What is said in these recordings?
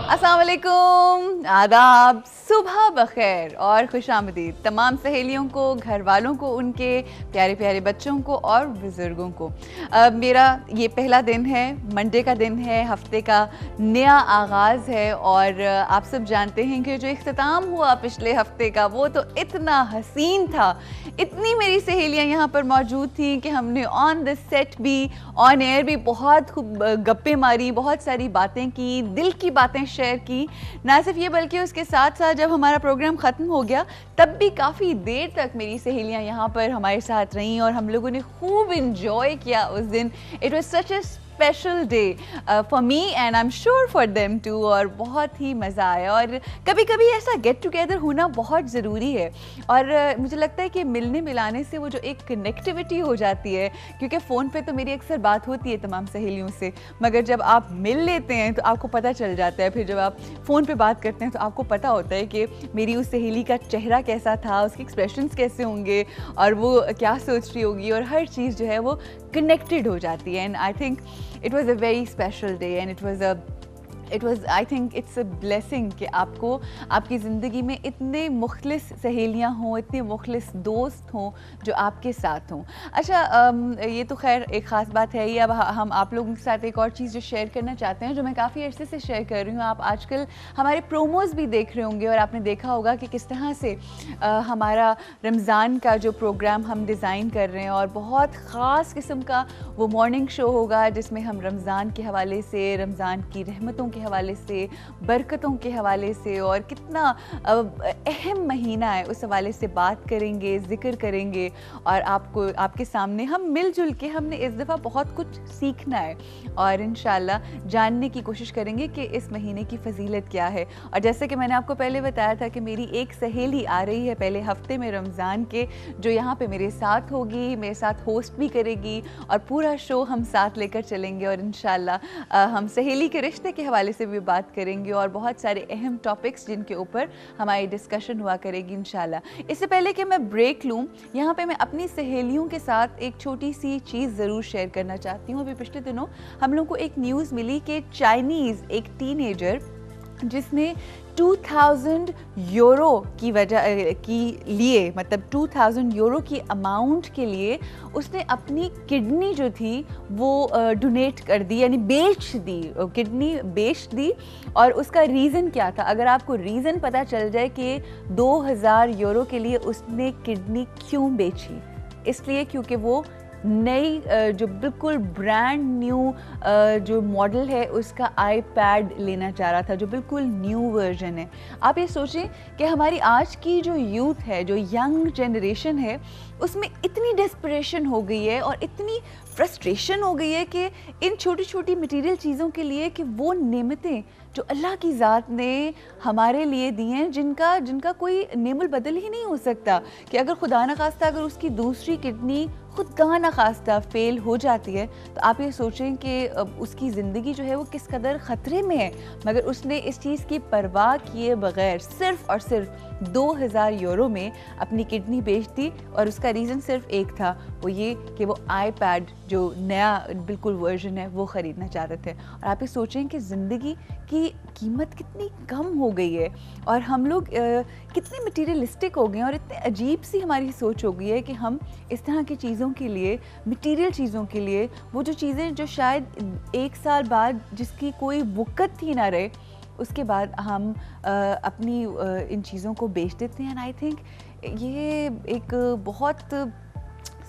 अस्सलाम वालेकुम, आदाब, सुबह बखैर और खुशामदीद तमाम सहेलियों को, घर वालों को, उनके प्यारे प्यारे बच्चों को और बुज़ुर्गों को। मेरा ये पहला दिन है, मंडे का दिन है, हफ्ते का नया आगाज़ है और आप सब जानते हैं कि जो इख्तिताम हुआ पिछले हफ्ते का वो तो इतना हसीन था। इतनी मेरी सहेलियाँ यहाँ पर मौजूद थी कि हमने ऑन द सेट भी, ऑन एयर भी बहुत खूब गप्पे मारी, बहुत सारी बातें की, दिल की बातें शेयर की। ना सिर्फ ये बल्कि उसके साथ साथ जब हमारा प्रोग्राम ख़त्म हो गया तब भी काफ़ी देर तक मेरी सहेलियाँ यहाँ पर हमारे साथ रहीं और हम लोगों ने खूब इंजॉय किया उस दिन। It was such a special day for me and I am sure for them too. और बहुत ही मज़ा आया और कभी कभी ऐसा गेट टुगेदर होना बहुत ज़रूरी है और मुझे लगता है कि मिलने मिलाने से वो जो एक कनेक्टिविटी हो जाती है, क्योंकि फ़ोन पे तो मेरी अक्सर बात होती है तमाम सहेलियों से, मगर जब आप मिल लेते हैं तो आपको पता चल जाता है। फिर जब आप फ़ोन पे बात करते हैं तो आपको पता होता है कि मेरी उस सहेली का चेहरा कैसा था, उसके एक्सप्रेशंस कैसे होंगे और वो क्या सोच रही होगी, और हर चीज़ जो है वो कनेक्टेड हो जाती है। And I think it was a very special day and it was I think it's a blessing कि आपको आपकी ज़िंदगी में इतने मुखलिस सहेलियाँ हों, इतने मुखलिस दोस्त हों जो आपके साथ हों। अच्छा, ये तो खैर एक ख़ास बात है ही। अब हम आप लोगों के साथ एक और चीज़ जो शेयर करना चाहते हैं, जो मैं काफ़ी अरसे से शेयर कर रही हूँ। आप आजकल हमारे प्रोमोज़ भी देख रहे होंगे और आपने देखा होगा कि किस तरह से हमारा रमज़ान का जो प्रोग्राम हम डिज़ाइन कर रहे हैं और बहुत ख़ास किस्म का वो मॉर्निंग शो होगा जिसमें हम रमज़ान के हवाले से, रमज़ान की रहमतों के हवाले से, बरकतों के हवाले से और कितना अहम महीना है उस हवाले से बात करेंगे, ज़िक्र करेंगे और आपको आपके सामने हम मिलजुल के हमने इस दफ़ा बहुत कुछ सीखना है और इंशाल्लाह जानने की कोशिश करेंगे कि इस महीने की फ़जीलत क्या है। और जैसे कि मैंने आपको पहले बताया था कि मेरी एक सहेली आ रही है पहले हफ्ते में रमज़ान के, जो यहाँ पे मेरे साथ होगी, मेरे साथ होस्ट भी करेगी और पूरा शो हम साथ लेकर चलेंगे और इंशाल्लाह हम सहेली के रिश्ते के हवाले से भी बात करेंगे और बहुत सारे अहम टॉपिक्स जिनके ऊपर हमारी डिस्कशन हुआ करेगी इंशाल्लाह। इससे पहले कि मैं ब्रेक लूँ, यहाँ पे मैं अपनी सहेलियों के साथ एक छोटी सी चीज़ ज़रूर शेयर करना चाहती हूँ। अभी पिछले दिनों हम लोग को एक न्यूज़ मिली कि चाइनीज़ एक टीनेजर जिसने 2000 यूरो की वजह की लिए, मतलब 2000 यूरो की अमाउंट के लिए उसने अपनी किडनी जो थी वो डोनेट कर दी, यानी बेच दी, किडनी बेच दी। और उसका रीज़न क्या था? अगर आपको रीज़न पता चल जाए कि 2000 यूरो के लिए उसने किडनी क्यों बेची, इसलिए क्योंकि वो नई जो बिल्कुल ब्रांड न्यू जो मॉडल है उसका आईपैड लेना चाह रहा था, जो बिल्कुल न्यू वर्जन है। आप ये सोचें कि हमारी आज की जो यूथ है, जो यंग जनरेशन है, उसमें इतनी डेस्परेशन हो गई है और इतनी फ्रस्ट्रेशन हो गई है कि इन छोटी छोटी मटेरियल चीज़ों के लिए कि वो नेमतें जो अल्लाह की ज़ात ने हमारे लिए दी हैं, जिनका कोई नेमुल बदल ही नहीं हो सकता, कि अगर खुदा न खास्ता अगर उसकी दूसरी किडनी खुदा न खास्ता फेल हो जाती है तो आप ये सोचें कि उसकी ज़िंदगी जो है वो किस कदर ख़तरे में है। मगर उसने इस चीज़ की परवाह किए बग़ैर सिर्फ़ और सिर्फ 2000 यूरो में अपनी किडनी बेच दी और उसका रीज़न सिर्फ एक था, वो ये कि वो आईपैड जो नया बिल्कुल वर्जन है वो ख़रीदना चाहते थे। और आप ये सोचें कि ज़िंदगी की कीमत कितनी कम हो गई है और हम लोग कितने मटीरियलिस्टिक हो गए हैं और इतने अजीब सी हमारी सोच हो गई है कि हम इस तरह की चीज़ों के लिए, मटीरियल चीज़ों के लिए, वो जो चीज़ें जो शायद एक साल बाद जिसकी कोई वक़्त ही ना रहे, उसके बाद हम अपनी इन चीज़ों को बेच देते हैं। एंड आई थिंक ये एक बहुत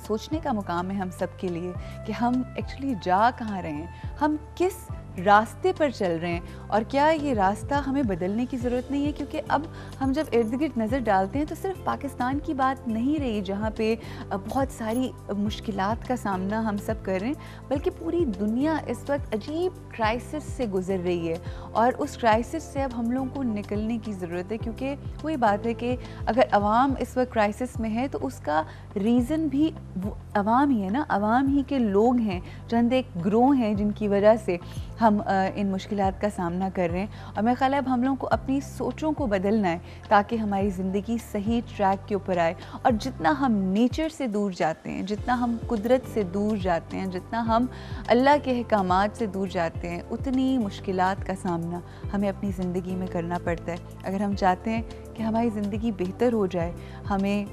सोचने का मुकाम है हम सब के लिए कि हम एक्चुअली जा कहाँ रहे हैं, हम किस रास्ते पर चल रहे हैं और क्या ये रास्ता हमें बदलने की ज़रूरत नहीं है। क्योंकि अब हम जब इर्द गिर्द नज़र डालते हैं तो सिर्फ पाकिस्तान की बात नहीं रही जहाँ पे बहुत सारी मुश्किलात का सामना हम सब कर रहे हैं, बल्कि पूरी दुनिया इस वक्त अजीब क्राइसिस से गुज़र रही है और उस क्राइसिस से अब हम लोगों को निकलने की ज़रूरत है। क्योंकि वही बात है कि अगर अवाम इस वक्त क्राइसिस में है तो उसका रीज़न भी अवाम ही है ना, अवाम ही के लोग हैं, चंद एक ग्रोह हैं जिनकी वजह से हम इन मुश्किलात का सामना कर रहे हैं। और मेरा ख़्याल है अब हम लोगों को अपनी सोचों को बदलना है ताकि हमारी ज़िंदगी सही ट्रैक के ऊपर आए। और जितना हम नेचर से दूर जाते हैं, जितना हम कुदरत से दूर जाते हैं, जितना हम अल्लाह के अहकामात से दूर जाते हैं, उतनी मुश्किलात का सामना हमें अपनी ज़िंदगी में करना पड़ता है। अगर हम चाहते हैं कि हमारी ज़िंदगी बेहतर हो जाए, हमें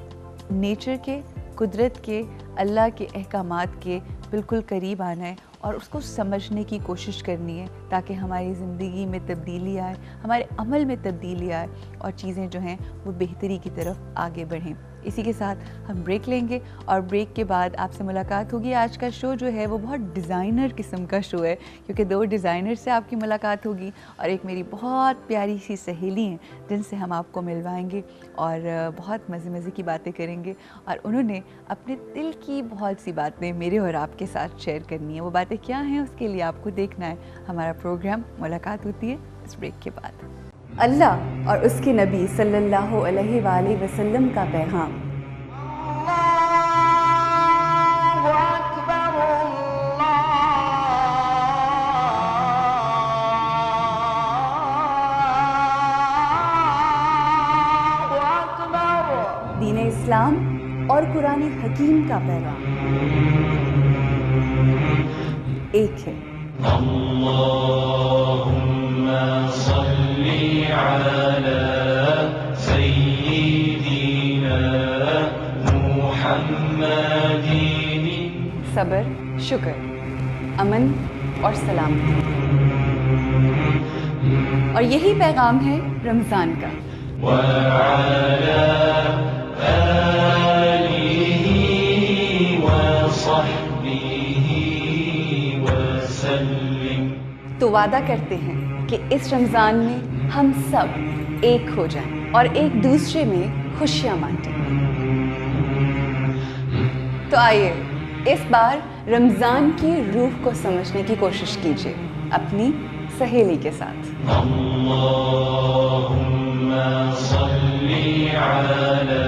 नेचर के, कुदरत के, अल्लाह के अहकामात के बिल्कुल करीब आना है और उसको समझने की कोशिश करनी है ताकि हमारी ज़िंदगी में तब्दीली आए, हमारे अमल में तब्दीली आए और चीज़ें जो हैं वो बेहतरी की तरफ आगे बढ़ें। इसी के साथ हम ब्रेक लेंगे और ब्रेक के बाद आपसे मुलाकात होगी। आज का शो जो है वो बहुत डिज़ाइनर किस्म का शो है क्योंकि 2 डिज़ाइनर से आपकी मुलाकात होगी और एक मेरी बहुत प्यारी सी सहेली हैं जिनसे हम आपको मिलवाएंगे और बहुत मज़े की बातें करेंगे। और उन्होंने अपने दिल की बहुत सी बातें मेरे और आपके साथ शेयर करनी है। वो बातें क्या हैं उसके लिए आपको देखना है हमारा प्रोग्राम। मुलाकात होती है इस ब्रेक के बाद। अल्लाह और उसके नबी सल्लल्लाहु अलैहि वसल्लम का पैगाम। दीन इस्लाम और कुरान हकीम का पैगाम एक है। अल्लाहुम्मा सल्ली अला सय्यिदिना मुहम्मदिन। सब्र, शुक्र, अमन और सलामती। और यही पैगाम है रमज़ान का। तो वादा करते हैं कि इस रमज़ान में हम सब एक हो जाएं और एक दूसरे में खुशियां बांटें। तो आइए इस बार रमज़ान की रूह को समझने की कोशिश कीजिए अपनी सहेली के साथ। अल्लाहुम्मा सल्ली अला